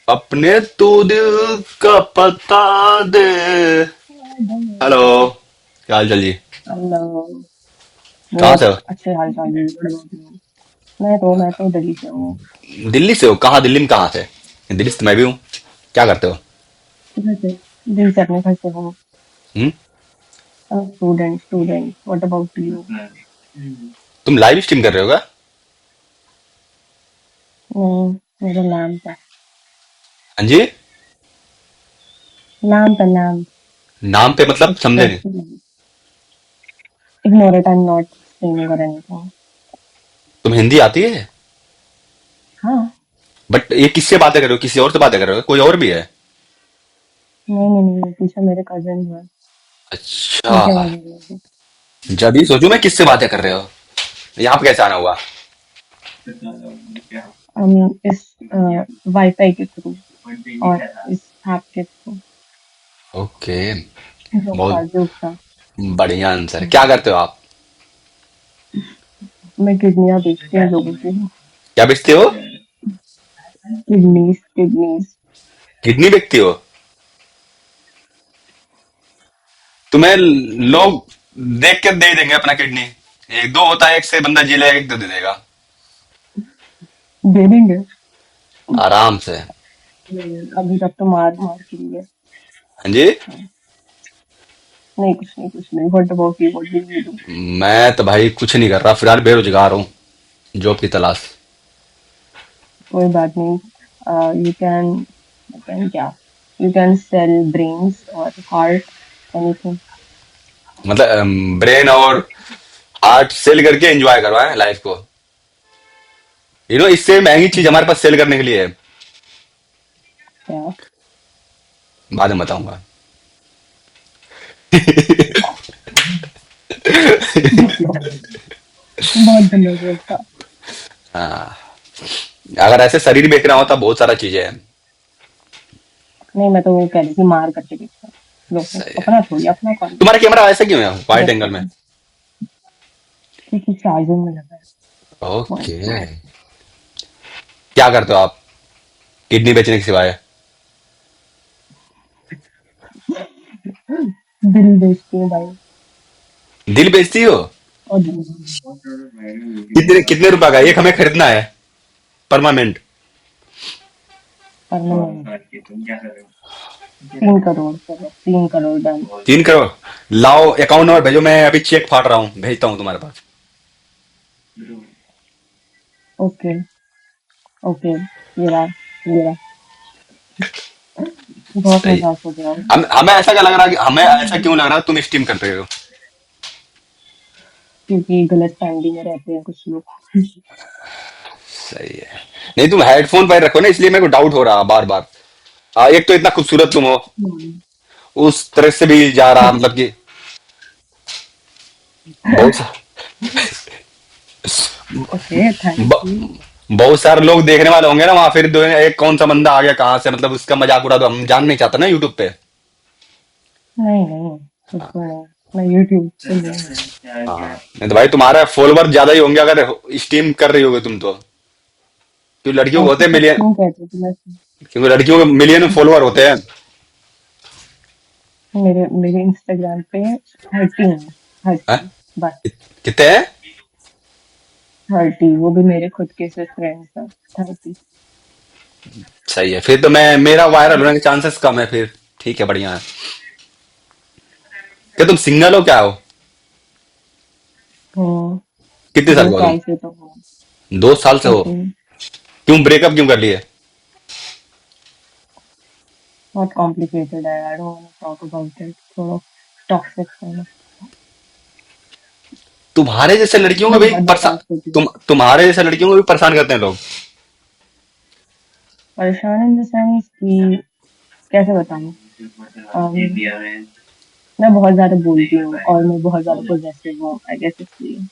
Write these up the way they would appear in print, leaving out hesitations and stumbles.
अपने तू दिल का पता दे। हेलो, क्या हाल चाल जी? हेलो। कहाँ बहुत से हो? अच्छे हाल चाल है, बड़े बहुत हैं। मैं तो दिल्ली से हूँ। दिल्ली से हो? कहाँ दिल्ली में कहाँ से? दिल्ली से तो मैं भी हूँ। क्या करते हो? किधर से? दिल्ली से अपने घर से हूँ। Hmm? Student what about you? तुम लाइव स्ट्रीम कर रहे हो क्या? नहीं, मेरा नाम था। हाँ जी। नाम। नाम पे मतलब समझे नहीं। Express ignore it, I am not streaming और एनीथिंग। तुम हिंदी आती है? हाँ। बट ये किससे बातें कर रहे हो? किसी और से बातें कर रहे हो? कोई और भी है? नहीं, पीछे मेरे कजिन है। अच्छा। उनके आवाज आ रही है। जब ही सोचू मैं किससे बातें कर रहे हो। यहाँ पे कैसे आना हुआ? इस वाईफाई के थ्रू और इस ऐप के थ्रू। ओके। जोक बहुत था, जोक था। बढ़िया आंसर। क्या करते हो आप? मैं किडनियां बेचती हूँ लोगों की। क्या बेचते हो? किडनीज। किडनी बेचती हो? तुम्हें लोग देख के दे देंगे अपना किडनी। एक दो होता है, एक से बंदा जी लेगा, एक दो दे देगा। दे देंगे। आराम से। अभी तक तो मार मार के लिए। हाँ जी। नहीं, कुछ नहीं। What about you? What do you do? मैं तो भाई कुछ नहीं कर रहा, फिलहाल बेरोजगार हूँ। जॉब की तलाश। कोई बात नहीं। यू कैन क्या? यू कैन सेल ब्रेन्स और हार्ट, एनीथिंग। मतलब ब्रेन और हार्ट सेल करके एंजॉय करवाएं लाइफ को। इससे महंगी चीज हमारे पास सेल करने के लिए है। क्या? बाद में बताऊंगा। बहुत गंदा जोक था। हाँ। अगर ऐसे शरीर बेचना होता बहुत सारा चीजें हैं। नहीं, मैं तो वो कह रही थी मार करके देखता लोगों को। सही है। अपना थोड़ी, अपना कौन? तुम्हारा कैमरा ऐसा क्यों है वाइड जैसे एंगल में? क्योंकि चार्जिंग में लगा है। Point। ओके। क्या करते हो आप किडनी बेचने के सिवाय? दिल बेचती हूँ भाई। दिल बेचती हो? और कितने कितने रुपए का एक हमें खरीदना है, परमानेंट? परमानेंट 3 करोड़, चलो 3 करोड़ डन। 3 करोड़? लाओ अकाउंट नंबर भेजो, मैं अभी चेक फाड़ रहा हूँ, भेजता हूँ तुम्हारे पास। Okay, okay. ये रहा। बहुत सही। मजाक हो गया। हमें ऐसा क्या लग रहा है कि हमें ऐसा क्यों लग रहा है तुम स्टीम कर रहे हो? क्योंकि गलत फैमिली में रहते हैं कुछ लोग। सही है। नहीं, तुम हेडफोन पर रखो ना, इसलिए मेरे को डाउट हो रहा बार बार। एक तो इतना खूबसूरत तुम हो, हम्म। उस तरह से भी जा रहा मतलब कि बहुत सा- ओके, थैंक ब, यू। बहुत सारे लोग देखने वाले होंगे ना वहां, फिर दो एक कौन सा बंदा आ गया कहाँ से, मतलब उसका मजाक उड़ा दो, हम जान नहीं चाहते ना यूट्यूब पे। नहीं, बिल्कुल नहीं। मैं यूट्यूब पे नहीं हूँ। हाँ। नहीं तो भाई तुम्हारा फॉलोवर ज्यादा ही होंगे अगर स्टीम कर रही होगे तुम तो। क्योंकि लड़कियों को ऐसे होते हैं सब मिलियन। क्यों कहते हो तुम ऐसे? क्योंकि लड़कियों के मिलियन फॉलोवर होते हैं। मेरे मेरे इंस्टाग्राम पे 30 है। हैं? 30 बस। कितने हैं? 30, वो भी मेरे खुद के सिर्फ फ्रेंड्स हैं। 30। सही है, फिर तो मैं मेरा वायरल होने के चांसेस कम है फिर। ठीक है, बढ़िया है। क्या तुम सिंगल हो, क्या हो? हम्म। कितने साल दो के हो साल तुम? से तो हूँ। 2 साल से हो? ऐसे ही। क्यों ब्रेकअप क्यों कर लिए? बहुत कॉम्प्लिकेटेड है। I don't want to talk about it. थोड़ा टॉक्सिक है ना। तुम्हारे जैसे लड़कियों को मैं भी बहुत परेशान। बर्दाश्त होती हूँ। तुम्हारे जैसे लड़कियों को भी परेशान करते हैं लोग। परेशान इन द सेंस कि कैसे बताऊँ? अम, मैं बहुत ज्यादा बोलती हूँ और मैं बहुत ज्यादा पोजेसिव हूँ, आई गेस इसलिए।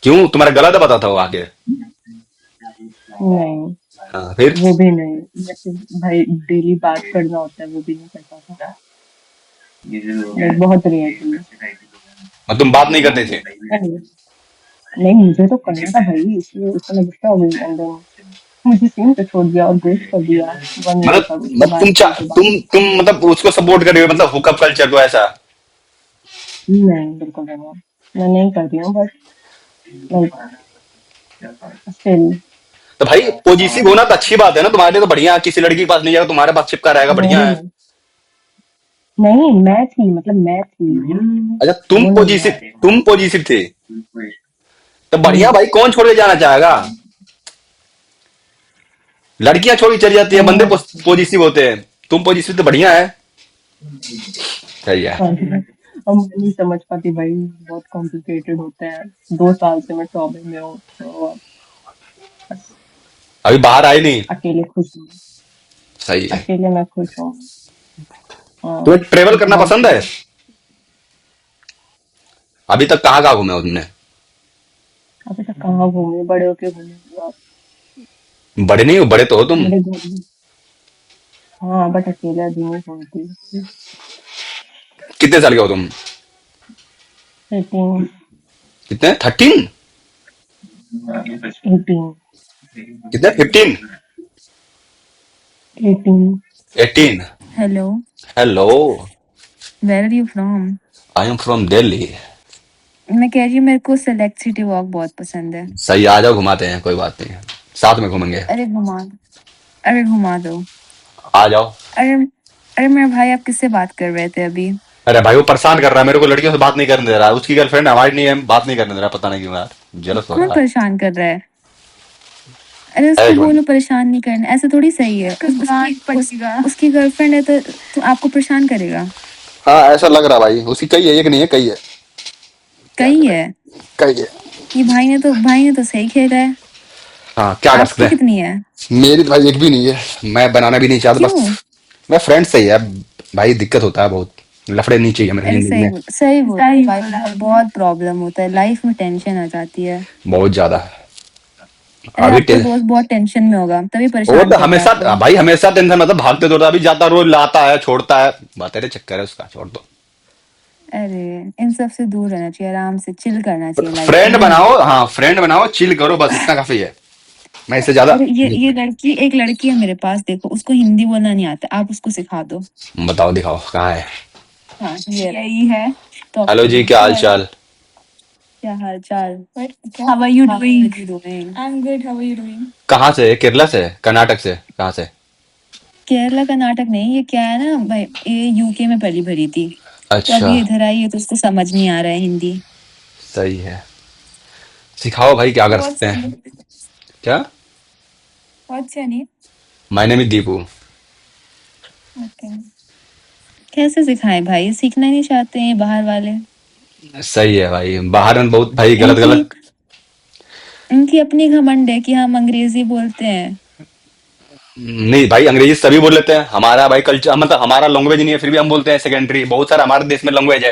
क्यों, तुम्हारा गला दबाता था वो आके? नहीं, हाँ, फिर? वो भी नहीं। जैसे भाई डेली बात करना होता है, वो भी नहीं करता था। लाइक बहुत रेयरली। और तुम बात नहीं करते थे? नहीं, मुझे तो करना था भाई, इसलिए उसने गुस्सा हो गई एंड देन मुझे सेम पे छोड़ दिया और गोस्ट कर दिया 1 ईयर तक, उसके मतलब बाद फिर दोबारा। तुम मतलब उसको सपोर्ट कर रही हो, मतलब हुकअप कल्चर को ऐसा। नहीं, बिल्कुल भी नहीं। मैं नहीं कर रही हूँ, बट लाइक स्टिल। तो भाई पॉजिटिव होना तो अच्छी बात है ना, तुम्हारे लिए तो बढ़िया है, किसी लड़की के पास नहीं जाएगा, तुम्हारे पास चिपका रहेगा, बढ़िया नहीं, है। नहीं, नहीं, मैं थी, मतलब मैं थी, अच्छा वो नहीं है। तुम पॉजिटिव थे, तो बढ़िया हम्म। भाई, कौन छोड़ के जाना चाहेगा। लड़कियां छोड़ के चली जाती है, बंदे हाँ, पॉजिटिव होते हैं। तुम पॉजिटिव तो बढ़िया है। सही है। sorry। अब मैं नहीं समझ पाती भाई, बहुत कॉम्प्लिकेटेड होते हैं। 2 साल से मैं ट्रॉमे में हूँ, तो बस अभी बाहर आए नहीं। अकेले खुश हूँ। सही है। अकेले मैं खुश हूँ। तुम्हें ट्रेवल क्योंकि करना बहुत पसंद है? अभी तक कहाँ कहाँ घूमे हो तुमने? अभी तक कहाँ घूमे, बड़े होके घूमे बहुत। बड़े नहीं हो, बड़े तो हो तुम। बड़े घूमे। हाँ, बट अकेले अभी नहीं घूमती। कितने साल के हो तुम? 18। कितने, 13? 18। कितने, 15? 18। 18? Hello, hello. where are you from? I am from Delhi. मैं कह रही हूँ मेरे को सेलेक्ट सिटी वॉक बहुत पसंद है। सही, आ जाओ, घुमाते हैं, कोई बात नहीं, साथ में घूमेंगे। अरे घुमा अरे घुमा दो। आ जाओ। अरे अरे मेरे भाई, आप किससे बात कर रहे थे अभी? अरे भाई वो परेशान कर रहा है मेरे को, लड़कियों से बात नहीं करने दे रहा है, उसकी गर्लफ्रेंड हमारी नहीं है, बात नहीं करने दे रहा, पता नहीं क्यों यार, जलस हो कौन रहा है। परेशान कर रहा है? अरे है उसको एक मिनट। बोलो परेशान नहीं करना, ऐसे थोड़ी सही है। उसकी गर्लफ्रेंड है तो आपको परेशान करेगा? हाँ ऐसा लग रहा भाई, उसकी कई है, एक नहीं है, कई है। क्या कही करें। है। कई है। ये भाई ने तो सही खेला है। हाँ क्या कर सकते आपकी हैं। कितनी है? मेरी तो भाई एक भी नहीं है, मैं बनाना भी नहीं चाहता, बस क्यों? मैं फ्रेंड से ही है। भाई दिक्कत होता है बहुत, लफड़े नहीं चाहिए मेरी अरे जिंदगी में। सही बोल भाई, बहुत प्रॉब्लम होता है, लाइफ में टेंशन आ जाती है। बहुत ज्यादा। अरे अभी आपका दोस्त बहुत टेंशन में होगा तभी वो परेशान तो कर रहा है हमेशा, आपको। भाई हमेशा टेंशन, मतलब भागते दौड़ता, अभी जाता रोज लाता है छोड़ता है, बात तेरे चक्कर है उसका, छोड़ दो। अरे इन सब से दूर रहना चाहिए, आराम से चिल करना चाहिए लाइफ फ्रेंड में। बनाओ, हाँ फ्रेंड बनाओ, चिल करो, बस इतना काफी है। मैं इससे ज्यादा अरे एक लड़की है मेरे पास, देखो उसको हिंदी बोलना नहीं आता, आप उसको सिखा दो। बताओ, दिखाओ कहाँ है। हाँ ये यही है। टॉक हेलो टू जी, मी। क्या हाल चाल? क्या हाल चाल? How are you doing? I'm good. How are you doing? कहाँ से, केरला से, कर्नाटक से, कहाँ से? केरला कर्नाटक नहीं, ये क्या है ना भाई, ये यूके में पली भरी थी, तो अब अच्छा। ये इधर आई है तो उसको समझ नहीं आ रहा है हिंदी। सही है। सिखाओ भाई, क्या कर What's सकते your हैं। name? क्या? What's your name? My name is Deepu. Okay. कैसे सिखाएं भाई, सीखना ही नहीं चाहते हैं ये बाहर वाले। सही है भाई, बाहर में बहुत भाई गलत इनकी गलत। इनकी अपनी घमंड है कि हम अंग्रेजी बोलते हैं। नहीं भाई, अंग्रेजी सभी बोल लेते हैं, हमारा भाई कल्चर, मतलब हमारा लैंग्वेज नहीं है, फिर भी हम बोलते हैं सेकेंडरी, बहुत सारा हमारे देश में लैंग्वेज है।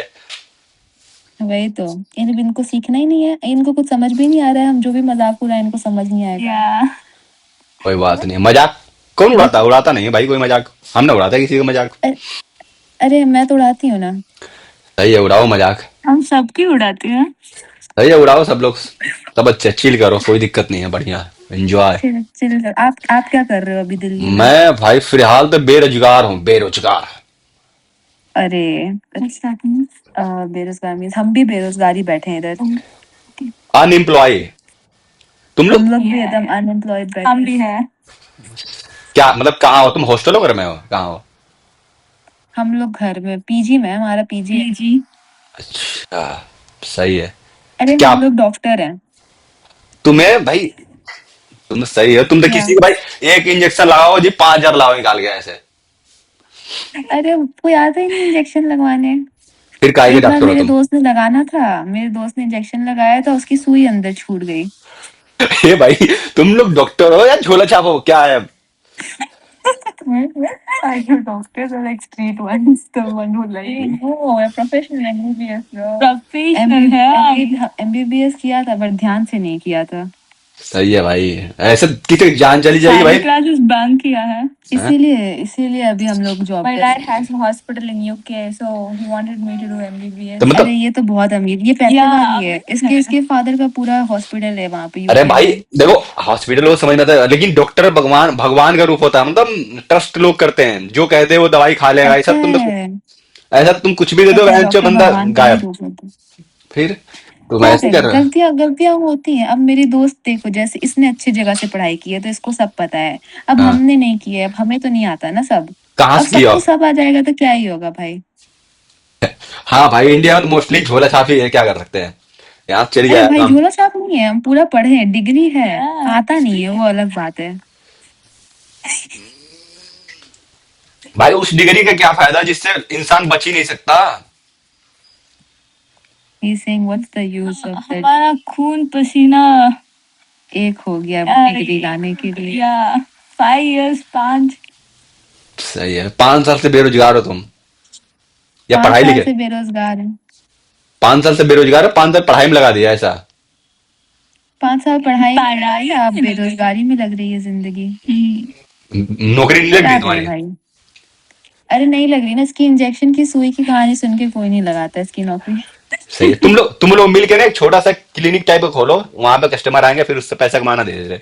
वही तो, इनको सीखना ही नहीं है, इनको कुछ समझ भी नहीं आ रहा है, हम जो भी मजाक उड़ाए इनको समझ नहीं आएगा। Yeah. कोई बात नहीं, मजाक कौन उड़ाता, उड़ाता नहीं है भाई कोई मजाक, हम ना उड़ाते किसी का मजाक। अरे, अरे मैं तो उड़ाती हूँ ना। सही है, उड़ाओ मजाक। हम सबकी उड़ाते हैं। सही है, उड़ाओ सब लोग, सब अच्छे, चिल करो, कोई दिक्कत नहीं है, बढ़िया, एंजॉय। चिल चिल कर। आप क्या कर रहे हो अभी दिल्ली में? मैं भाई फिलहाल तो बेरोजगार हूँ, बेरोजगार। अरे अच्छा। बेरोजगार मीन्स हम भी बेरोजगार ही बैठे हैं इधर। अनएम्प्लॉय। तुम लोग हम लोग भी एकदम अनएम्प्लॉयड बैठे हम हैं। भी हैं। क्या मतलब, कहाँ हो तुम, हॉस्टल हो, घर में हो, कहाँ हो? हम लोग घर में पीजी में, हमारा पीजी है। जी। अच्छा। सही है। अरे क्या हम लोग डॉक्टर हैं। तुम्हें भाई, तुम तो सही है, तुम तो क्या? किसी को भाई एक इंजेक्शन लगाओ जी, 5,000 लाओ निकाल के ऐसे। अरे कोई आता ही नहीं इंजेक्शन लगवाने। फिर काहे के एक बार डॉक्टर हो मेरे तुम? दोस्त ने लगाना था, मेरे दोस्त ने इंजेक्शन लगाया था, उसकी सुई अंदर छूट गई। ए भाई, तुम लोग डॉक्टर हो या झोला छाप हो, क्या है? Are you doctors or like street ones? The one who like वो प्रोफेशनल एमबीबीएस। professional है। एमबीबीएस किया था बट ध्यान से नहीं किया था। सही है भाई। ऐसे किसी जान चली जाएगी सारी भाई। क्लासेस बैंक किया है। हैं? इसीलिए इसीलिए अभी हम लोग जॉब My कर dad रहे हैं। has a hospital in UK, so he wanted me to do तो MBBS. अरे मतलब ये तो बहुत अमीर, ये पैसे Yeah. वाली है। इसके फादर का पूरा हॉस्पिटल है वहां पे अरे यूके भाई में। देखो, हॉस्पिटल वो समझ में आता है, लेकिन डॉक्टर भगवान भगवान का रूप होता है। मतलब ट्रस्ट लोग करते हैं, जो कहते हैं वो दवाई खा लेगा। पता है, ऐसा तुम कुछ भी दे दो, पता है, बहन डॉक्टर बंदा भगवान का ही गायब। रूप होता है। फिर तुम क्या ऐसे कर करें, रहे हो। गलतियां गलतियां होती हैं। अब मेरी दोस्त देखो, जैसे इसने अच्छी जगह से पढ़ाई की है तो इसको सब पता है। अब हाँ, हमने नहीं की है, अब हमें तो नहीं आता ना सब। कहाँ अब से किया। सबको सब आ जाएगा तो क्या ही होगा भाई। हाँ भाई, इंडिया में मोस्टली झोला छापी है, क्या कर सकते हैं। यहाँ चली अरे जाए भाई काम। झोला छाप नहीं है, हम पूरा पढ़े हैं, डिग्री है। Yeah. आता नहीं है वो अलग बात है। भाई उस डिग्री का क्या फायदा जिससे इंसान बच ही नहीं सकता। He's saying what's the use of that। हमारा खून पसीना एक हो गया डिग्री लाने के लिए। या 5 years 5 सही है, 5 साल से बेरोजगार हो तुम, या 5 पढ़ाई साल लिखे। से बेरोजगार है। 5 साल से बेरोजगार हो, 5 साल पढ़ाई में लगा दिया ऐसा। 5 साल पढ़ाई में पढ़ाई लगाई, आप बेरोजगारी में लग रही है जिंदगी। नौकरी नहीं लग क्या रही करें तुम्हारी। भाई। अरे नहीं लग रही ना, इसकी इंजेक्शन की सुई की कहानी सुन के कोई नहीं लगाता इसकी नौकरी। सही है, तुम लोग मिल के ना एक छोटा सा क्लिनिक टाइप का खोलो, वहां पे कस्टमर आएंगे, फिर उससे पैसा कमाना धीरे धीरे।